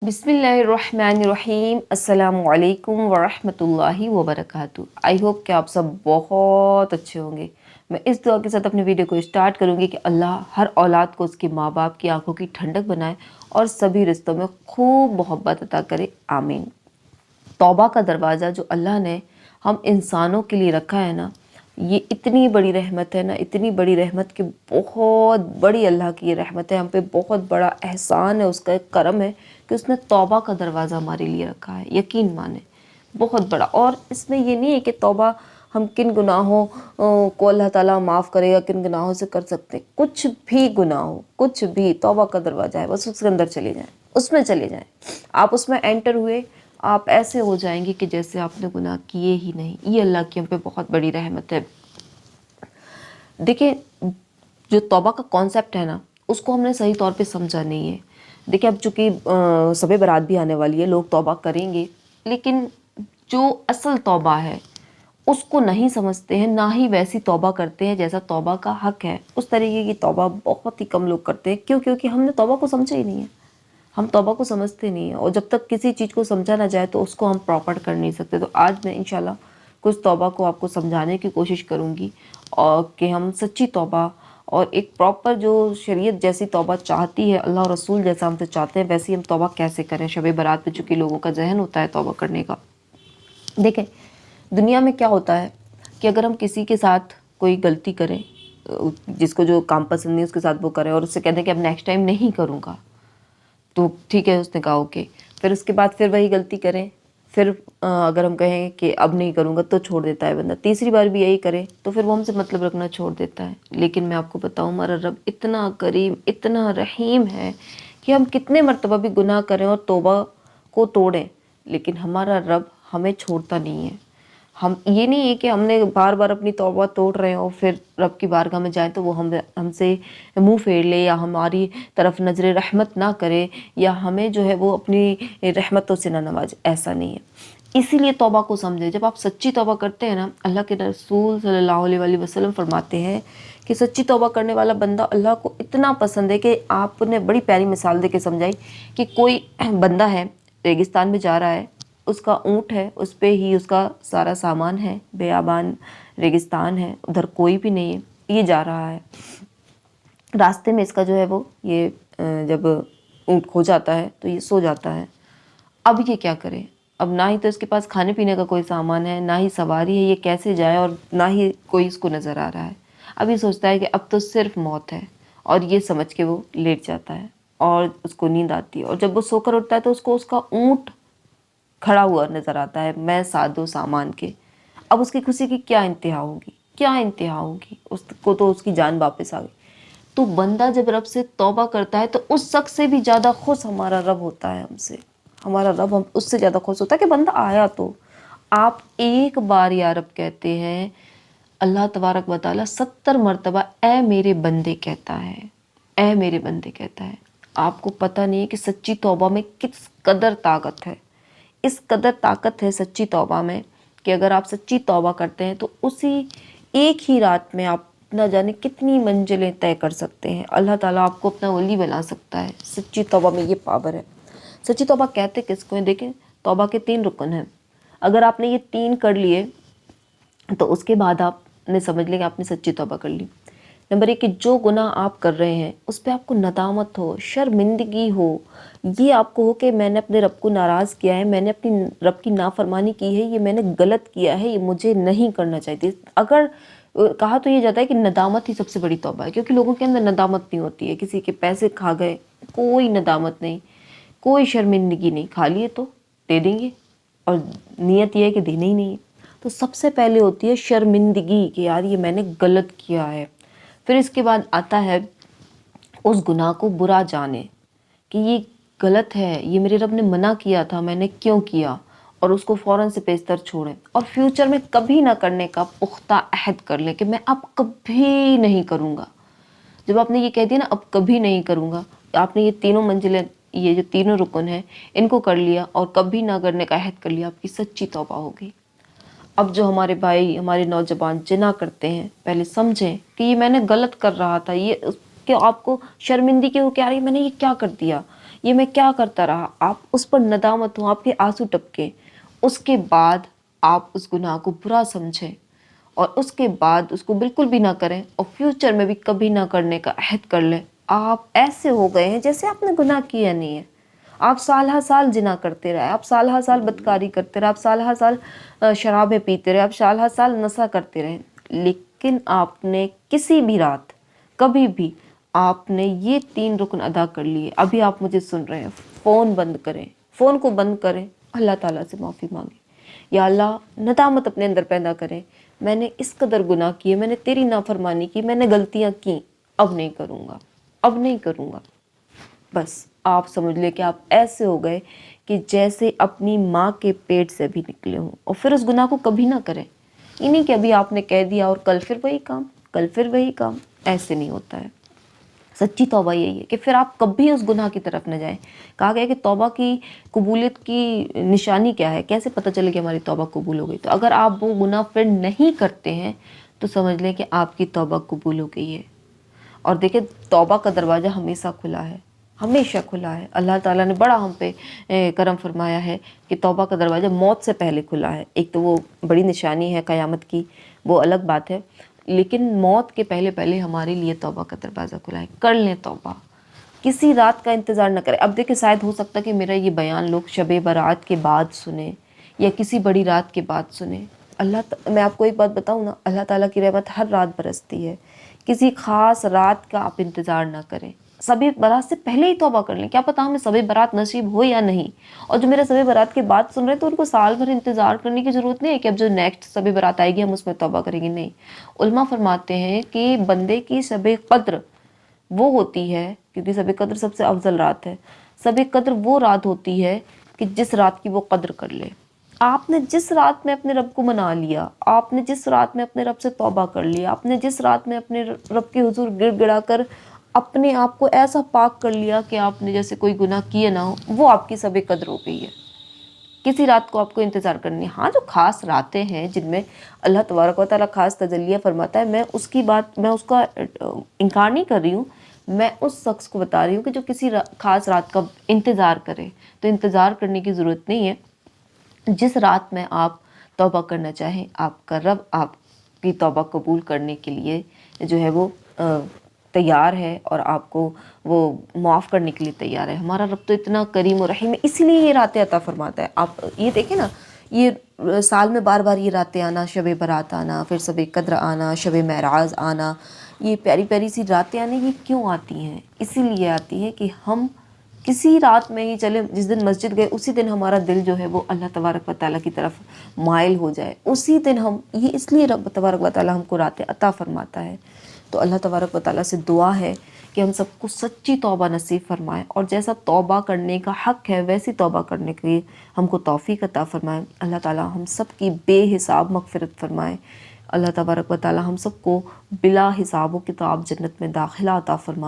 बिस्मिल्लाहिर्रहमानिर्रहीम अस्सलामु अलैकुम वरहमतुल्लाहि वबरकातुहू। आई होप कि आप सब बहुत अच्छे होंगे। मैं इस दुआ के साथ अपनी वीडियो को स्टार्ट करूंगी कि अल्लाह हर औलाद को उसके माँ बाप की आंखों की ठंडक बनाए और सभी रिश्तों में खूब मोहब्बत अता करे, आमीन। तौबा का दरवाज़ा जो अल्लाह ने हम इंसानों के लिए रखा है ना, ये इतनी बड़ी रहमत है ना, इतनी बड़ी रहमत कि बहुत बड़ी अल्लाह की ये रहमत है, हम पे बहुत बड़ा एहसान है, उसका एक करम है कि उसने तौबा का दरवाज़ा हमारे लिए रखा है। यकीन माने बहुत बड़ा। और इसमें ये नहीं है कि तौबा हम किन गुनाहों को अल्लाह ताला माफ़ करेगा, किन गुनाहों से कर सकते हैं। कुछ भी गुनाह हो, कुछ भी, तौबा का दरवाज़ा है, बस उसके अंदर चले जाएं, उसमें चले जाएं। आप उसमें एंटर हुए, आप ऐसे हो जाएंगे कि जैसे आपने गुनाह किए ही नहीं। ये अल्लाह की हम पे बहुत बड़ी रहमत है। देखिए, जो तौबा का कॉन्सेप्ट है ना, उसको हमने सही तौर पे समझा नहीं है। देखिए, अब चूँकि शब बारात भी आने वाली है, लोग तौबा करेंगे, लेकिन जो असल तौबा है उसको नहीं समझते हैं, ना ही वैसी तौबा करते हैं जैसा तौबा का हक है। उस तरीके की तौबा बहुत ही कम लोग करते हैं। क्यों? क्योंकि हमने तौबा को समझा ही नहीं है। हम तौबा को समझते नहीं हैं, और जब तक किसी चीज़ को समझा ना जाए तो उसको हम प्रॉपर कर नहीं सकते। तो आज मैं इंशाल्लाह कुछ तौबा को आपको समझाने की कोशिश करूँगी, और कि हम सच्ची तौबा और एक प्रॉपर जो शरीयत जैसी तौबा चाहती है, अल्लाह और रसूल जैसा हमसे चाहते हैं, वैसी हम तौबा कैसे करें। शब बारात पे चूँकि लोगों का ज़हन होता है तौबा करने का। देखें, दुनिया में क्या होता है कि अगर हम किसी के साथ कोई गलती करें, जिसको जो काम पसंद नहीं उसके साथ वो करें, और उससे कहते हैं कि अब नेक्स्ट टाइम नहीं करूँगा, तो ठीक है, उसने कहा ओके। फिर उसके बाद फिर वही गलती करें, फिर अगर हम कहें कि अब नहीं करूँगा तो छोड़ देता है बंदा। तीसरी बार भी यही करे तो फिर वो हमसे मतलब रखना छोड़ देता है। लेकिन मैं आपको बताऊँ, हमारा रब इतना करीम, इतना रहीम है कि हम कितने मर्तबा भी गुनाह करें और तौबा को तोड़ें, लेकिन हमारा रब हमें छोड़ता नहीं है। हम ये नहीं है कि हमने बार बार अपनी तौबा तोड़ रहे हैं और फिर रब की बारगाह में जाएं तो वो हमसे मुंह फेर ले, या हमारी तरफ नज़र रहमत ना करे, या हमें जो है वो अपनी रहमतों से ना नवाजे। ऐसा नहीं है। इसीलिए तौबा को समझे। जब आप सच्ची तौबा करते हैं ना, अल्लाह के रसूल सल्लल्लाहु अलैहि वसल्लम फरमाते हैं कि सच्ची तौबा करने वाला बंदा अल्लाह को इतना पसंद है कि आपने बड़ी प्यारी मिसाल दे के समझाई कि कोई बंदा है, रेगिस्तान में जा रहा है, उसका ऊँट है, उस पे ही उसका सारा सामान है, बेयाबान रेगिस्तान है, उधर कोई भी नहीं है, ये जा रहा है। रास्ते में इसका जो है वो ये जब ऊँट खो जाता है तो ये सो जाता है। अब ये क्या करे? अब ना ही तो इसके पास खाने पीने का कोई सामान है, ना ही सवारी है, ये कैसे जाए, और ना ही कोई इसको नज़र आ रहा है। अब ये सोचता है कि अब तो सिर्फ मौत है, और ये समझ के वो लेट जाता है और उसको नींद आती है। और जब वो सोकर उठता है तो उसको उसका ऊँट खड़ा हुआ नज़र आता है, मैं सादो सामान के। अब उसकी खुशी की क्या इंतहा होगी, क्या इंतहा होगी। उसको तो उसकी जान वापस आ गई। तो बंदा जब रब से तौबा करता है तो उस शख्स से भी ज़्यादा खुश हमारा रब होता है हमसे। हमारा रब हम उससे ज़्यादा खुश होता है कि बंदा आया। तो आप एक बार या रब कहते हैं, अल्लाह तबारक व तआला 70 मरतबा ए मेरे बंदे कहता है, ए मेरे बंदे कहता है। आपको पता नहीं है कि सच्ची तौबा में किस कदर ताकत है। इस कदर ताकत है सच्ची तौबा में कि अगर आप सच्ची तौबा करते हैं तो उसी एक ही रात में आप न जाने कितनी मंजिलें तय कर सकते हैं। अल्लाह ताला आपको अपना वली बना सकता है। सच्ची तौबा में ये पावर है। सच्ची तौबा कहते किसको है? देखें, तौबा के 3 रुकन हैं। अगर आपने ये 3 कर लिए तो उसके बाद आपने समझ लिया कि आपने सच्ची तौबा कर ली। नंबर 1 कि जो गुनाह आप कर रहे हैं उस पर आपको नदामत हो, शर्मिंदगी हो, ये आपको हो कि मैंने अपने रब को नाराज़ किया है, मैंने अपनी रब की नाफरमानी की है, ये मैंने गलत किया है, ये मुझे नहीं करना चाहिए। अगर कहा तो ये जाता है कि नदामत ही सबसे बड़ी तौबा है, क्योंकि लोगों के अंदर नदामत नहीं होती है। किसी के पैसे खा गए, कोई नदामत नहीं, कोई शर्मिंदगी नहीं, खा लिए तो दे देंगे, और नीयत ये है कि देना ही नहीं है। तो सबसे पहले होती है शर्मिंदगी कि यार ये मैंने गलत किया है। फिर इसके बाद आता है उस गुनाह को बुरा जाने कि ये गलत है, ये मेरे रब ने मना किया था, मैंने क्यों किया, और उसको फ़ौरन से पेशतर छोड़ें, और फ्यूचर में कभी ना करने का पुख्ता अहद कर लें कि मैं अब कभी नहीं करूँगा। जब आपने ये कह दिया ना, अब कभी नहीं करूँगा, आपने ये तीनों मंजिलें, ये जो तीनों रुकन हैं, इनको कर लिया और कभी ना करने का अहद कर लिया, आपकी सच्ची तौबा होगी। अब जो हमारे भाई, हमारे नौजवान जिना करते हैं, पहले समझें कि ये मैंने गलत कर रहा था, ये कि आपको शर्मिंदगी हो कि यार मैंने ये क्या कर दिया, یہ میں کیا کرتا رہا، آپ اس پر ندامت ہوں، آپ کے آنسو ٹپکے، اس کے بعد آپ اس گناہ کو برا سمجھیں اور اس کے بعد اس کو بالکل بھی نہ کریں اور فیوچر میں بھی کبھی نہ کرنے کا عہد کر لیں، آپ ایسے ہو گئے ہیں جیسے آپ نے گناہ کیا نہیں ہے۔ آپ سال ہر سال زنا کرتے رہے، آپ سال ہر سال بدکاری کرتے رہے، آپ سال ہر سال شرابیں پیتے رہے، آپ سال ہر سال نشہ کرتے رہے، لیکن آپ نے کسی بھی رات کبھی بھی آپ نے یہ 3 رکن ادا کر لیے۔ ابھی آپ مجھے سن رہے ہیں، فون بند کریں، فون کو بند کریں، اللہ تعالیٰ سے معافی مانگیں، یا اللہ ندامت اپنے اندر پیدا کریں، میں نے اس قدر گناہ کیے، میں نے تیری نافرمانی کی، میں نے غلطیاں کی، اب نہیں کروں گا، اب نہیں کروں گا۔ بس آپ سمجھ لیں کہ آپ ایسے ہو گئے کہ جیسے اپنی ماں کے پیٹ سے بھی نکلے ہوں، اور پھر اس گناہ کو کبھی نہ کریں۔ یہ نہیں کہ ابھی آپ نے کہہ دیا اور کل پھر وہی کام، کل پھر وہی کام، ایسے نہیں ہوتا ہے۔ سچی توبہ یہی ہے کہ پھر آپ کبھی اس گناہ کی طرف نہ جائیں۔ کہا گیا کہ توبہ کی قبولیت کی نشانی کیا ہے، کیسے پتہ چلے کہ ہماری توبہ قبول ہو گئی؟ تو اگر آپ وہ گناہ پھر نہیں کرتے ہیں تو سمجھ لیں کہ آپ کی توبہ قبول ہو گئی ہے۔ اور دیکھیں، توبہ کا دروازہ ہمیشہ کھلا ہے، ہمیشہ کھلا ہے۔ اللہ تعالیٰ نے بڑا ہم پہ کرم فرمایا ہے کہ توبہ کا دروازہ موت سے پہلے کھلا ہے۔ ایک تو وہ بڑی نشانی ہے قیامت کی، وہ الگ بات ہے، لیکن موت کے پہلے پہلے ہمارے لیے توبہ کا دروازہ کھلا ہے۔ کر لیں توبہ، کسی رات کا انتظار نہ کریں۔ اب دیکھیں، شاید ہو سکتا ہے کہ میرا یہ بیان لوگ شب برات کے بعد سنیں یا کسی بڑی رات کے بعد سنیں۔ میں آپ کو ایک بات بتاؤں نا، اللہ تعالیٰ کی رحمت ہر رات برستی ہے۔ کسی خاص رات کا آپ انتظار نہ کریں، شب برات سے پہلے ہی توبہ کر لیں۔ کیا پتہ ہمیں شب برات نصیب ہو یا نہیں۔ اور جو میرا شب برات کے بعد سن رہے ہیں تو ان کو سال بھر انتظار کرنے کی ضرورت نہیں ہے کہ اب جو نیکسٹ شب برات آئے گی ہم اس میں توبہ کریں گے، نہیں۔ علماء فرماتے ہیں کہ بندے کی شب قدر وہ ہوتی ہے، کیونکہ شب قدر سب سے افضل رات ہے، شب قدر وہ رات ہوتی ہے کہ جس رات کی وہ قدر کر لے۔ آپ نے جس رات میں اپنے رب کو منا لیا، آپ نے جس رات میں اپنے رب سے توبہ کر لیا، آپ نے جس رات میں اپنے رب کے حضور گڑ گڑا کر اپنے آپ کو ایسا پاک کر لیا کہ آپ نے جیسے کوئی گناہ کیے نہ ہو، وہ آپ کی شب قدر ہو گئی ہے۔ کسی رات کو آپ کو انتظار کرنی ہے۔ ہاں، جو خاص راتیں ہیں جن میں اللہ تبارک و تعالیٰ خاص تجلیہ فرماتا ہے، میں اس کا انکار نہیں کر رہی ہوں، میں اس شخص کو بتا رہی ہوں کہ جو کسی خاص رات کا انتظار کرے، تو انتظار کرنے کی ضرورت نہیں ہے۔ جس رات میں آپ توبہ کرنا چاہیں، آپ کا رب آپ کی توبہ قبول کرنے کے لیے جو ہے وہ تیار ہے اور آپ کو وہ معاف کرنے کے لیے تیار ہے۔ ہمارا رب تو اتنا کریم و رحیم ہے، اس لیے یہ راتیں عطا فرماتا ہے۔ آپ یہ دیکھیں نا، یہ سال میں بار بار یہ راتیں آنا، شب برات آنا، پھر شب قدر آنا، شب معراج آنا، یہ پیاری پیاری سی راتیں آنے، یہ کیوں آتی ہیں؟ اسی لیے آتی ہیں کہ ہم کسی رات میں ہی چلے، جس دن مسجد گئے اسی دن ہمارا دل جو ہے وہ اللہ تبارک و تعالیٰ کی طرف مائل ہو جائے، اسی دن ہم یہ، اس لیے رب تبارک و تعالیٰ ہم کو راتیں عطا فرماتا ہے۔ تو اللہ تبارک و تعالیٰ سے دعا ہے کہ ہم سب کو سچی توبہ نصیب فرمائے، اور جیسا توبہ کرنے کا حق ہے ویسی توبہ کرنے کی ہم کو توفیق عطا فرمائے۔ اللہ تعالیٰ ہم سب کی بے حساب مغفرت فرمائے۔ اللہ تبارک و تعالیٰ ہم سب کو بلا حساب و کتاب جنت میں داخلہ عطا فرمائے۔